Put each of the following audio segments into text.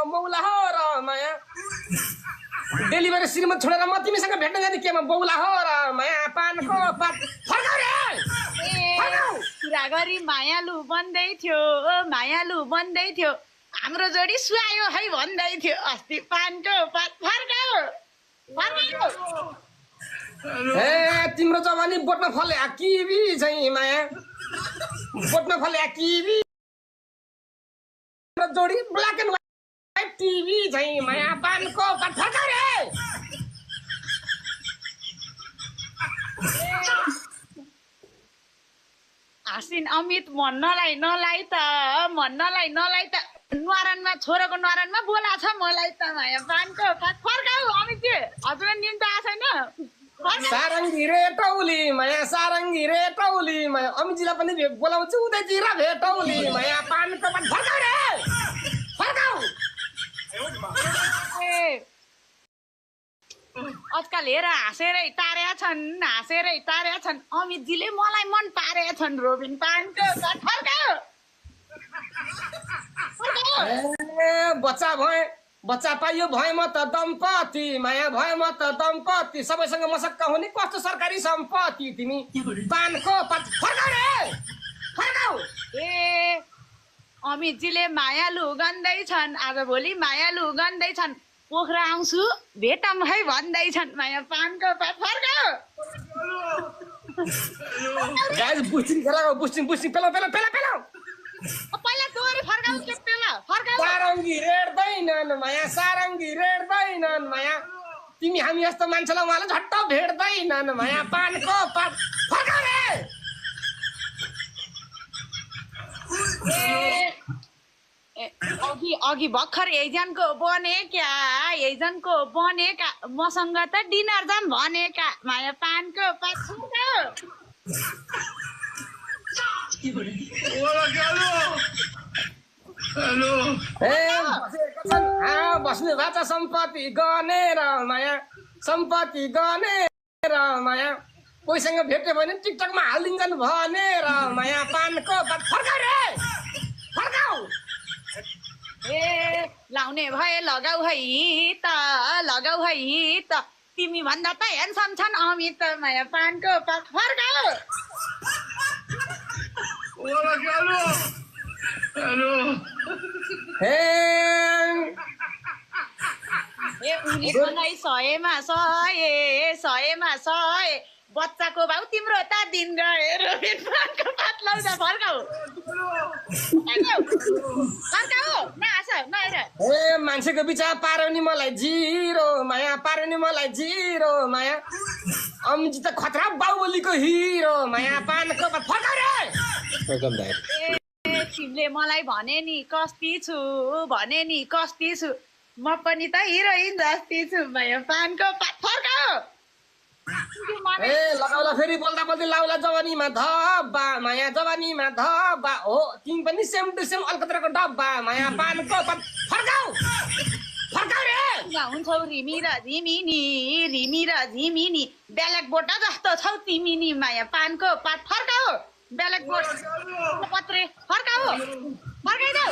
बौला हो र माया डेलिभरी श्रीमत छोडेर म तिमीसँग भेट्न जाने केमा बौला हो र माया पानको पात फर्काउ रे कुरा गरी मायालु बन्दै थियो हाम्रो जोडी सुहायो है भन्दै थियो अस्ति पानको पात फर्काऊ ए तिम्रो जवानी बोट्न फले किवी चाहिँ माया बोट्न फले किवी जोडी ब्ल्याक एन्ड व्हाइट टिभी चाहिँ माया पानको पात फर्काउ रे आसिन अमित नलाई त न्वारानमा छोराको न्वारानमा बोला छ मलाई त माया पानको पात फर्काऊ अमितजी हजुरको निम्ति आएको छैन सारङ्गी रे टौली माया सारङ्गी रे टौली माया अमितजीलाई पनि बोलाउँछु उदयजी र भेटौली माया पानको पात फर्काउ रे फर्काउ आजकल हेर हाँसेरै तारेका छन् अमितजीले मलाई मन पारेका छन् रोबिन पानको पात फर्काऊ बच्चा पाइयो भए म त दम्पति माया भए म त दम्पति सबैसँग मसक्क हुने कस्तो सरकारी सम्पत्ति तिमी पानको पात फर्काउ रे फर्काउ ए अमितजीले मायालु गन्दैछन् आजभोलि मायालु गन्दैछन् पोखरा आउँछु भेटम है भन्दैछन् माया पानको पात फर्काउ गाइस बुस्टिङ खेलाको बुस्टिङ पेलाउ पहिला तोरी फर्काउ के पेला फर्काउ सारङ्गी रेड्दैनन् माया तिमी हामी जस्तो मान्छेलाई उहाँलाई झट्ट भेट्दैनन् माया पानको पात फर्काउ रे अघि भर्खर यहीजनको बनेका मसँग त डिनर जाम भनेका माया पानको पात फर्काउ बस्ने भाषा सम्पत्ति गनेर माया कोहीसँग भेट्यो भने टिकटकमा हालिदिन्छन् भनेर माया पानको पात फर्काउ रे फर्काउ ए लाउने भए लगाउ है त तिमी भन्दा त ह्यान्डसम छन् अमित माया पानको पात फर्काउ उनी मलाई 100 बच्चाको भाउ तिम्रो त दिन गयो रोबिन पानको पात लाउँदा फर्काउ मान्छेको बिचमा पार्यो नि मलाई जिरो माया अमितजी त खतरा बाहुबलीको हिरो माया पानको पात फर्काउ रे तिमीले मलाई भने नि कस्ती छु म पनि त हिरोइन जस्ती छु माया पानको पात फर्काउ लगाउला फेरि बोल्दा बोल्दै लाउला जवानीमा धब्बा माया जवानीमा धब्बा हो तिमी पनि सेम टु सेम अलकत्राको डब्बा माया पानको पात फर्काउ रे हुन्छौ रिमी र झिमिनी ब्यालेक बोटा जस्तो छौ तिमी नि माया पानको पात फर्काउ ब्यालेक बोट पत्रे फर्काइदेऊ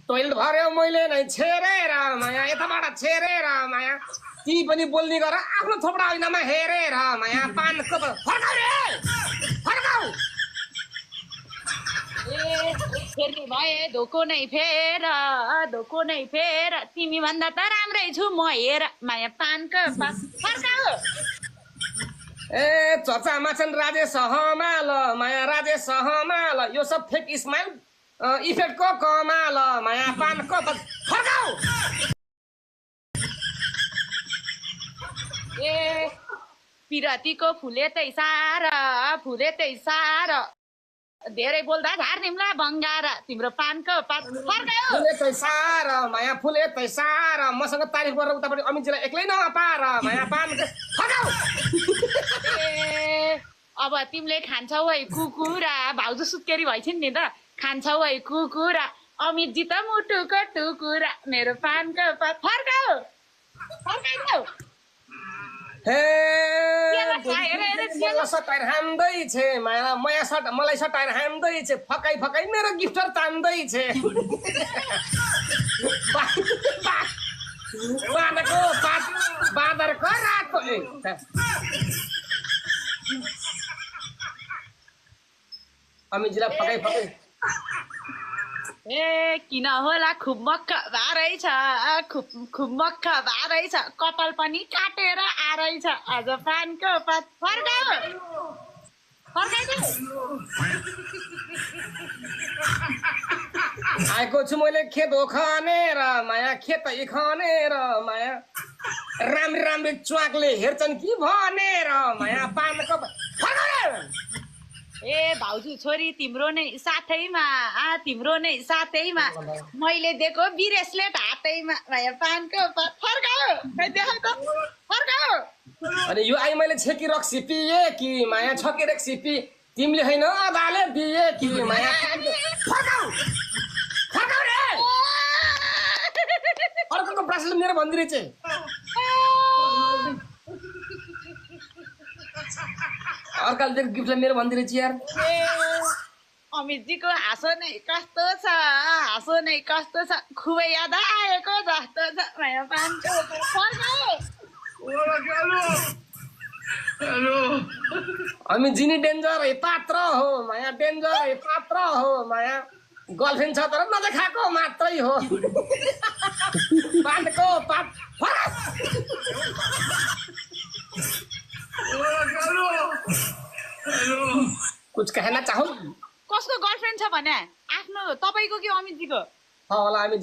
टोइलेट भर्यो मैले नै छेरेर माया यताबाट छेरेर माया तिमी पनि बोल्ने गर आफ्नो थोपडा ऐनामा हेरेर माया पानको फर्काउ रे फर्काउ फेर्ने भए धोको नै फेर तिमी भन्दा त राम्रै छु म हेर माया पानको पात फर्काउ चर्चामा छन् राजेश हमाल माया यो सब फेक स्माइल इफेक्टको कमाल माया पानको पात फर्काउ पिरतीको फुले तै सार धेरै बोल्दा झार्दिमला बङ्गारा तिम्रो पानको पात फर्काउ फुले तै सार मसँग तारिफ गरेर उतापट्टि अमितजीलाई एक्लै नपार माया पानको फर्काउ अब तिमीले खान्छौ है कुकुरा भाउजू सुत्केरी भइछन् नि त खान्छौ है कुकुरा अमितजी त मुटुको टुकुरा मेरो पानको पात फर्काउ हे हेर, सटाएर हान्दैछ माया मलाई सटाएर हान्दैछ फकाइ फकाइ मेरो गिफ्टर तान्दैछ बाँदरको पात बाँदरको रातको अमितजीलाई फकाइ फकाइ ए किन होला खुब मक्ख भारै छ खुब मक्ख भारै छ कपाल पनि काटेर आरै छ आज पानको पात फर्काऊ आएको छु मैले खेत हो खनेर माया खेत खनेर माया राम्री राम्री च्वाकले हेर्छन् कि भनेर माया पानको फर्काऊ ए भाउजू छोरी तिम्रो नै साथैमा तिम्रो नै साथैमा मैले दिएको बिरेसलेट हातैमा भाइ पानको पात फर्काऊ खै देखाउ त फर्काऊ अनि यो आई मैले छेकी रक्सी पिए कि माया छकी रक्सी पि तिमीले होइन अदाले दिए कि माया फर्काऊ फर्काऊ रे अर्को प्रश्न मेरो भन्दिरे चाहिँ अर्काले दिएको गिफ्टलाई मेरो भन्दिरे चाहिँ यार अमितजीको हाँसो नै कस्तो छ हाँसो नै कस्तो छ खुबै याद आएको जस्तो छ भाइ पानको फर्काऊ हामी जिनी डेन्जर है पात्र हो माया डेन्जर है पात्र हो माया गर्लफ्रेन्ड छ तर नदेखाएको मात्रै हो पातको पात कुछ कहना चाहौ कसको गर्लफ्रेन्ड छ भने आफ्नो तपाईको कि अमितजीको होला हामी